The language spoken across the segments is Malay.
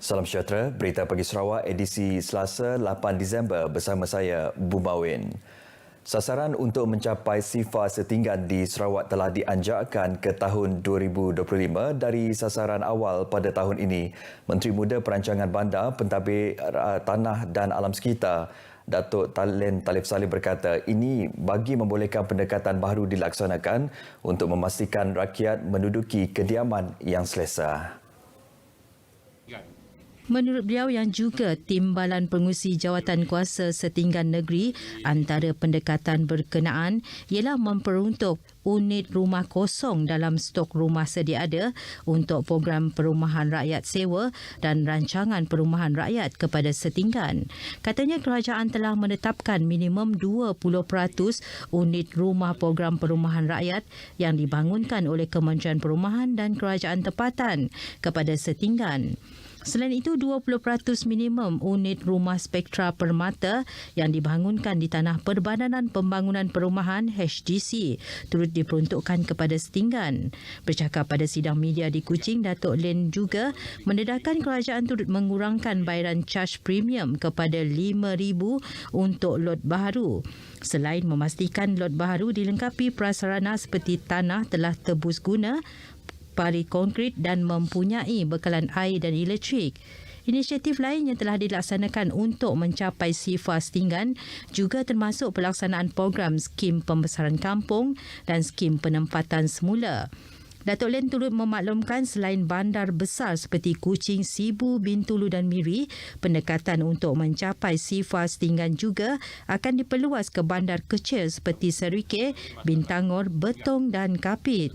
Salam sejahtera, Berita Pagi Sarawak edisi Selasa 8 Disember bersama saya, Bumawin. Sasaran untuk mencapai SIFA setinggan di Sarawak telah dianjakkan ke tahun 2025 dari sasaran awal pada tahun ini. Menteri Muda Perancangan Bandar, Pentadbir Tanah dan Alam Sekitar, Datuk Len Talib Saleh berkata ini bagi membolehkan pendekatan baru dilaksanakan untuk memastikan rakyat menduduki kediaman yang selesa. Menurut beliau yang juga Timbalan Pengurusi Jawatan Kuasa Setinggan Negeri, antara pendekatan berkenaan ialah memperuntuk unit rumah kosong dalam stok rumah sedia ada untuk program perumahan rakyat sewa dan rancangan perumahan rakyat kepada setinggan. Katanya kerajaan telah menetapkan minimum 20% unit rumah program perumahan rakyat yang dibangunkan oleh Kementerian Perumahan dan Kerajaan Tempatan kepada setinggan. Selain itu, 20% minimum unit rumah spektra permata yang dibangunkan di tanah Perbadanan Pembangunan Perumahan HDC turut diperuntukkan kepada setinggan. Bercakap pada sidang media di Kuching, Datuk Len juga mendedahkan kerajaan turut mengurangkan bayaran caj premium kepada RM5,000 untuk lot baharu. Selain memastikan lot baharu dilengkapi prasarana seperti tanah telah tebus guna, parit konkrit dan mempunyai bekalan air dan elektrik. Inisiatif lain yang telah dilaksanakan untuk mencapai SIFA setinggan juga termasuk pelaksanaan program skim pembesaran kampung dan skim penempatan semula. Datuk Len turut memaklumkan selain bandar besar seperti Kuching, Sibu, Bintulu dan Miri, pendekatan untuk mencapai SIFA setinggan juga akan diperluas ke bandar kecil seperti Serike, Bintangor, Betong dan Kapit.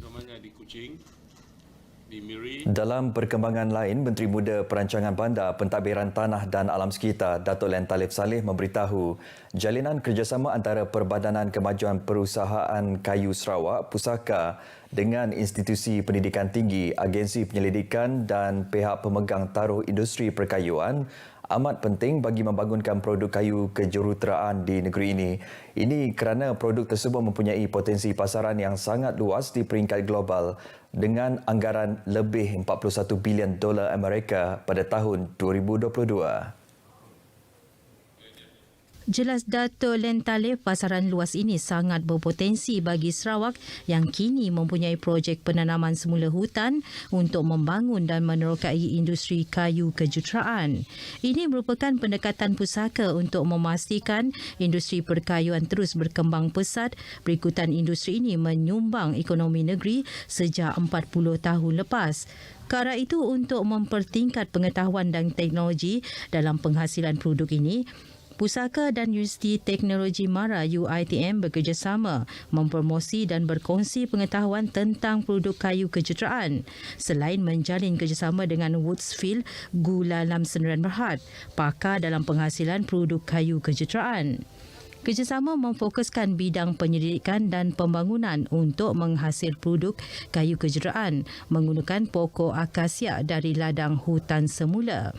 Dalam perkembangan lain, Menteri Muda Perancangan Bandar, Pentadbiran Tanah dan Alam Sekitar, Datuk Len Talib Saleh memberitahu jalinan kerjasama antara Perbadanan Kemajuan Perusahaan Kayu Sarawak, Pusaka, dengan institusi pendidikan tinggi, agensi penyelidikan dan pihak pemegang taruh industri perkayuan amat penting bagi membangunkan produk kayu kejuruteraan di negeri ini. Ini kerana produk tersebut mempunyai potensi pasaran yang sangat luas di peringkat global dengan anggaran lebih $41 bilion Amerika pada tahun 2022. Jelas Dato' Len Talib, pasaran luas ini sangat berpotensi bagi Sarawak yang kini mempunyai projek penanaman semula hutan untuk membangun dan menerokai industri kayu kejuruteraan. Ini merupakan pendekatan pusaka untuk memastikan industri perkayuan terus berkembang pesat berikutan industri ini menyumbang ekonomi negeri sejak 40 tahun lepas. Ke arah itu, untuk mempertingkat pengetahuan dan teknologi dalam penghasilan produk ini, Pusaka dan Universiti Teknologi Mara UiTM bekerjasama mempromosi dan berkongsi pengetahuan tentang produk kayu kejuruteraan selain menjalin kerjasama dengan Woodsfield Gula Lamsendirian Berhad, pakar dalam penghasilan produk kayu kejuruteraan. Kerjasama memfokuskan bidang penyelidikan dan pembangunan untuk menghasil produk kayu kejuruteraan menggunakan pokok akasia dari ladang hutan semula.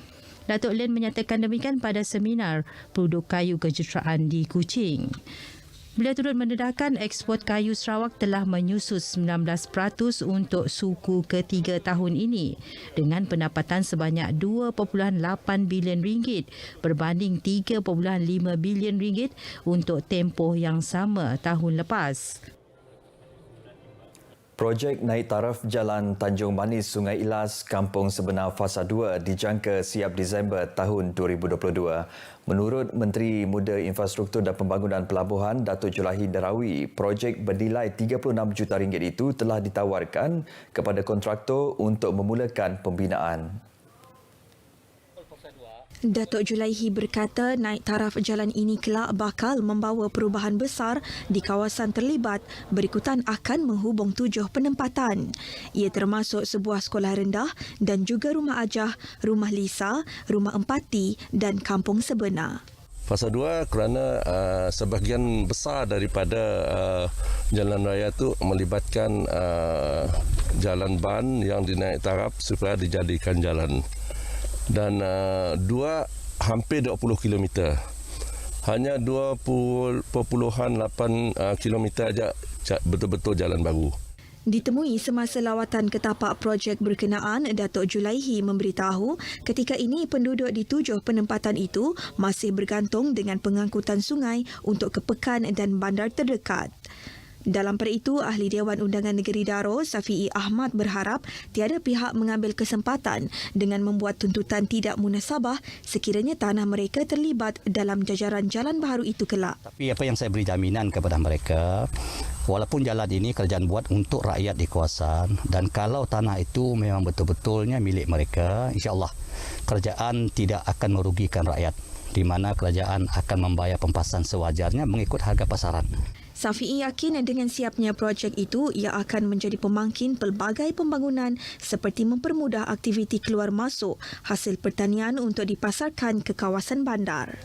Datuk Len menyatakan demikian pada seminar produk kayu kejuruteraan di Kuching. Beliau turut mendedahkan ekspor kayu Sarawak telah menyusus 19% untuk suku ketiga tahun ini dengan pendapatan sebanyak RM2.8 bilion berbanding RM3.5 bilion untuk tempoh yang sama tahun lepas. Projek naik taraf Jalan Tanjung Manis Sungai Ilas, Kampung Sebenar Fasa 2 dijangka siap Disember tahun 2022. Menurut Menteri Muda Infrastruktur dan Pembangunan Pelabuhan, Datuk Julahi Darawi, projek bernilai RM36 juta itu telah ditawarkan kepada kontraktor untuk memulakan pembinaan. Datuk Julaihi berkata naik taraf jalan ini kelak bakal membawa perubahan besar di kawasan terlibat berikutan akan menghubung 7 penempatan. Ia termasuk sebuah sekolah rendah dan juga rumah ajah, rumah lisa, rumah empati dan kampung sebenar. Fasa 2 kerana sebahagian besar daripada jalan raya itu melibatkan jalan ban yang dinaik taraf supaya dijadikan jalan. Dan dua hampir 20 km. Hanya 20.8 km saja betul-betul jalan baru. Ditemui semasa lawatan ke tapak projek berkenaan, Datuk Julaihi memberitahu ketika ini penduduk di 7 penempatan itu masih bergantung dengan pengangkutan sungai untuk ke pekan dan bandar terdekat. Dalam perkara itu, Ahli Dewan Undangan Negeri Daro, Safi'i Ahmad berharap tiada pihak mengambil kesempatan dengan membuat tuntutan tidak munasabah sekiranya tanah mereka terlibat dalam jajaran jalan baharu itu kelak. Tapi apa yang saya beri jaminan kepada mereka, walaupun jalan ini kerajaan buat untuk rakyat di kawasan dan kalau tanah itu memang betul-betulnya milik mereka, insya-Allah kerajaan tidak akan merugikan rakyat, di mana kerajaan akan membayar pempasan sewajarnya mengikut harga pasaran. Safi'i yakin dengan siapnya projek itu, ia akan menjadi pemangkin pelbagai pembangunan seperti mempermudah aktiviti keluar masuk hasil pertanian untuk dipasarkan ke kawasan bandar.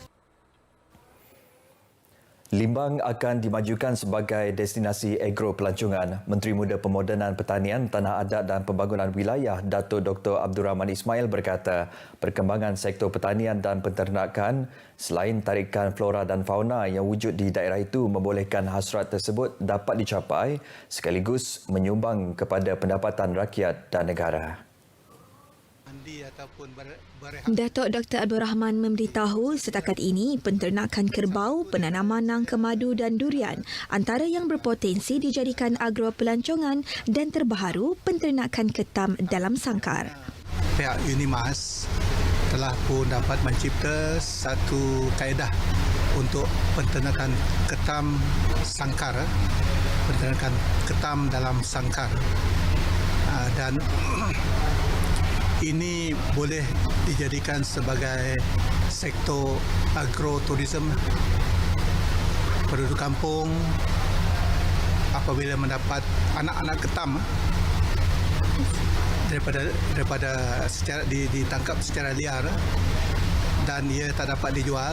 Limbang akan dimajukan sebagai destinasi agro pelancongan. Menteri Muda Pemodenan Pertanian, Tanah Adat dan Pembangunan Wilayah Datuk Dr. Abdul Rahman Ismail berkata, perkembangan sektor pertanian dan penternakan selain tarikan flora dan fauna yang wujud di daerah itu membolehkan hasrat tersebut dapat dicapai sekaligus menyumbang kepada pendapatan rakyat dan negara. Datuk Dr. Abdul Rahman memberitahu setakat ini penternakan kerbau, penanaman nangka madu dan durian antara yang berpotensi dijadikan agro pelancongan dan terbaru penternakan ketam dalam sangkar. Pihak UNIMAS telah pun dapat mencipta satu kaedah untuk penternakan ketam sangkar, penternakan ketam dalam sangkar dan ini boleh dijadikan sebagai sektor agroturism. Penduduk kampung apabila mendapat anak-anak ketam daripada ditangkap secara liar dan ia tak dapat dijual,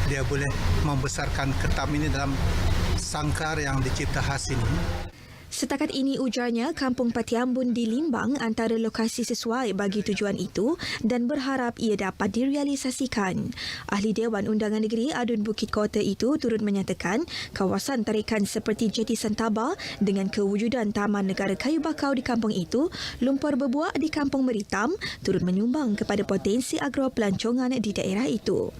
dia boleh membesarkan ketam ini dalam sangkar yang dicipta khas ini. Setakat ini ujarnya Kampung Patiambun di Limbang antara lokasi sesuai bagi tujuan itu dan berharap ia dapat direalisasikan. Ahli Dewan Undangan Negeri Adun Bukit Kota itu turut menyatakan kawasan tarikan seperti Jeti Santaba dengan kewujudan Taman Negara Kayu Bakau di kampung itu, lumpur berbuak di Kampung Meritam turut menyumbang kepada potensi agro pelancongan di daerah itu.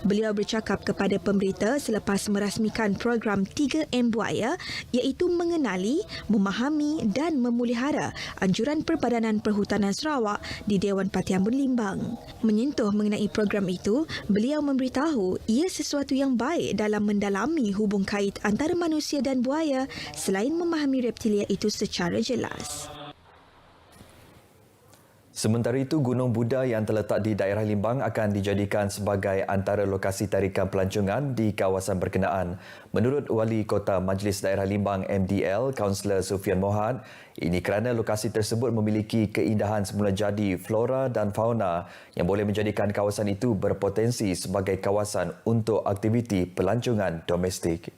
Beliau bercakap kepada pemberita selepas merasmikan program 3M Buaya iaitu mengenali, memahami dan memelihara anjuran Perbadanan Perhutanan Sarawak di Dewan Patiambun Limbang. Menyentuh mengenai program itu, beliau memberitahu ia sesuatu yang baik dalam mendalami hubung kait antara manusia dan buaya selain memahami reptilia itu secara jelas. Sementara itu, Gunung Buda yang terletak di daerah Limbang akan dijadikan sebagai antara lokasi tarikan pelancongan di kawasan berkenaan. Menurut Wali Kota Majlis Daerah Limbang MDL, Kaunselor Sufian Mohad, ini kerana lokasi tersebut memiliki keindahan semula jadi flora dan fauna yang boleh menjadikan kawasan itu berpotensi sebagai kawasan untuk aktiviti pelancongan domestik.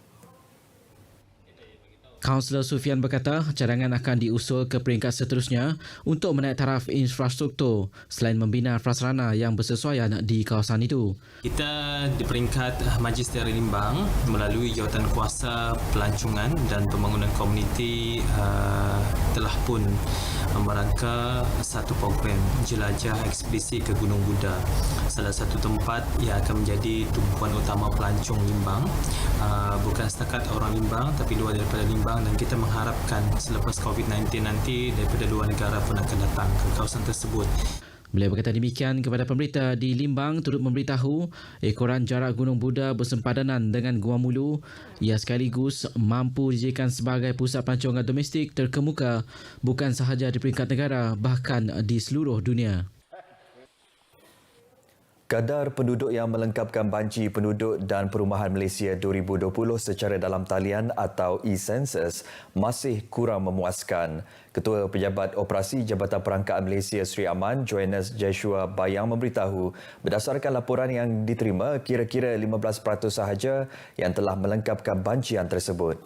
Kaunselor Sufian berkata cadangan akan diusul ke peringkat seterusnya untuk menaik taraf infrastruktur selain membina prasarana yang bersesuaian di kawasan itu. Kita di peringkat Majlis Daerah Limbang melalui Jawatan Kuasa Pelancongan dan Pembangunan Komuniti telah pun merangka satu program jelajah ekspedisi ke Gunung Buda. Salah satu tempat yang akan menjadi tumpuan utama pelancong Limbang, bukan setakat orang Limbang tapi luar daripada Limbang, dan kita mengharapkan selepas COVID-19 nanti daripada luar negara pun akan datang ke kawasan tersebut. Beliau berkata demikian kepada pemberita di Limbang turut memberitahu ekoran jarak Gunung Buda bersempadanan dengan Gua Mulu. Ia sekaligus mampu dijadikan sebagai pusat pelancongan domestik terkemuka bukan sahaja di peringkat negara bahkan di seluruh dunia. Kadar penduduk yang melengkapkan banci penduduk dan perumahan Malaysia 2020 secara dalam talian atau e-census masih kurang memuaskan. Ketua Pejabat Operasi Jabatan Perangkaan Malaysia Sri Aman, Johannes Joshua Bayang memberitahu berdasarkan laporan yang diterima, kira-kira 15% sahaja yang telah melengkapkan bancian tersebut.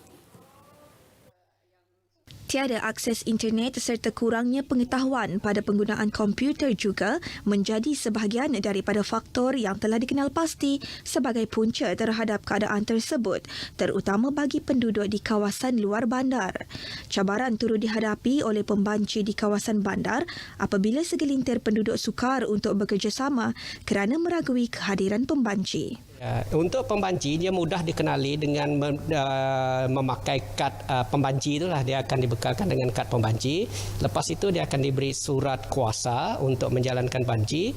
Tiada akses internet serta kurangnya pengetahuan pada penggunaan komputer juga menjadi sebahagian daripada faktor yang telah dikenal pasti sebagai punca terhadap keadaan tersebut, terutama bagi penduduk di kawasan luar bandar. Cabaran turut dihadapi oleh pembanci di kawasan bandar apabila segelintir penduduk sukar untuk bekerjasama kerana meragui kehadiran pembanci. Untuk pembanci, dia mudah dikenali dengan memakai kad pembanci itulah. Dia akan dibekalkan dengan kad pembanci. Lepas itu dia akan diberi surat kuasa untuk menjalankan banci.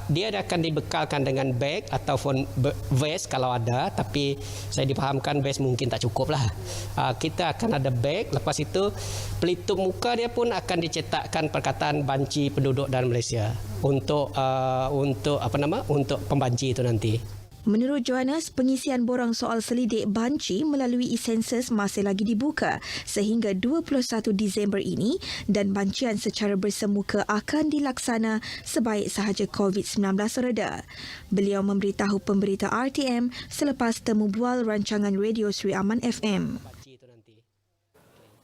Dia akan dibekalkan dengan beg ataupun vest kalau ada, tapi saya dipahamkan vest mungkin tak cukup lah. Kita akan ada beg. Lepas itu pelitup muka dia pun akan dicetakkan perkataan banci penduduk dan Malaysia untuk pembanci itu nanti. Menurut Johannes, pengisian borang soal selidik banci melalui e-sensus masih lagi dibuka sehingga 21 Disember ini dan bancian secara bersemuka akan dilaksana sebaik sahaja COVID-19 reda. Beliau memberitahu pemberita RTM selepas temu bual rancangan Radio Sri Aman FM.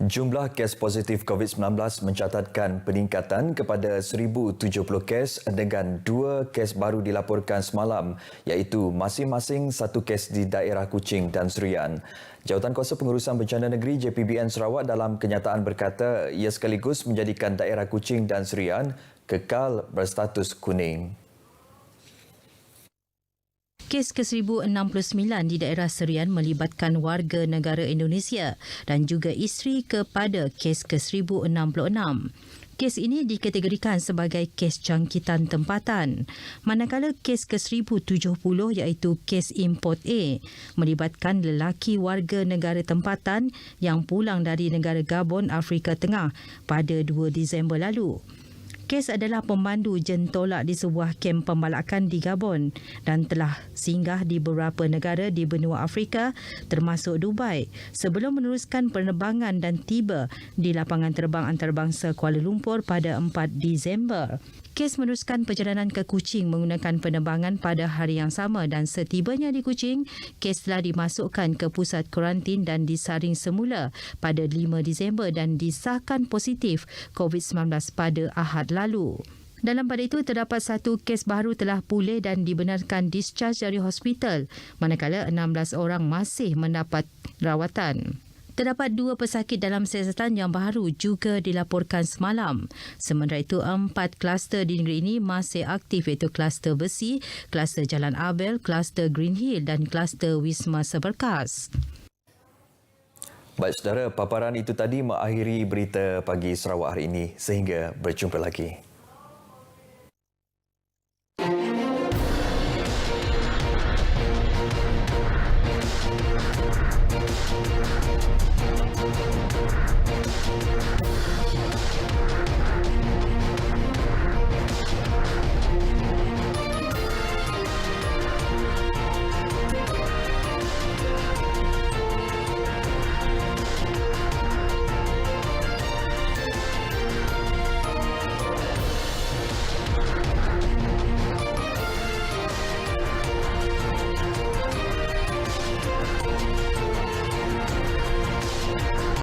Jumlah kes positif COVID-19 mencatatkan peningkatan kepada 1,070 kes dengan 2 kes baru dilaporkan semalam iaitu masing-masing 1 kes di daerah Kuching dan Serian. Jawatankuasa Pengurusan Bencana Negeri JPBN Sarawak dalam kenyataan berkata ia sekaligus menjadikan daerah Kuching dan Serian kekal berstatus kuning. Kes ke-1069 di daerah Serian melibatkan warga negara Indonesia dan juga isteri kepada kes ke-1066. Kes ini dikategorikan sebagai kes jangkitan tempatan, manakala kes ke-1070 iaitu kes import A melibatkan lelaki warga negara tempatan yang pulang dari negara Gabon, Afrika Tengah pada 2 Disember lalu. Kes adalah pemandu jentolak di sebuah kem pembalakan di Gabon dan telah singgah di beberapa negara di benua Afrika termasuk Dubai sebelum meneruskan penerbangan dan tiba di lapangan terbang antarabangsa Kuala Lumpur pada 4 Disember. Kes meneruskan perjalanan ke Kuching menggunakan penerbangan pada hari yang sama dan setibanya di Kuching, kes telah dimasukkan ke pusat kuarantin dan disaring semula pada 5 Disember dan disahkan positif COVID-19 pada Ahad lalu. Dalam pada itu, terdapat 1 kes baru telah pulih dan dibenarkan discharge dari hospital, manakala 16 orang masih mendapat rawatan. Terdapat 2 pesakit dalam siasatan yang baru juga dilaporkan semalam. Sementara itu, 4 kluster di negeri ini masih aktif iaitu kluster besi, kluster Jalan Abel, kluster Green Hill dan kluster Wisma Seberkas. Baik saudara, paparan itu tadi mengakhiri berita pagi Sarawak hari ini. Sehingga berjumpa lagi.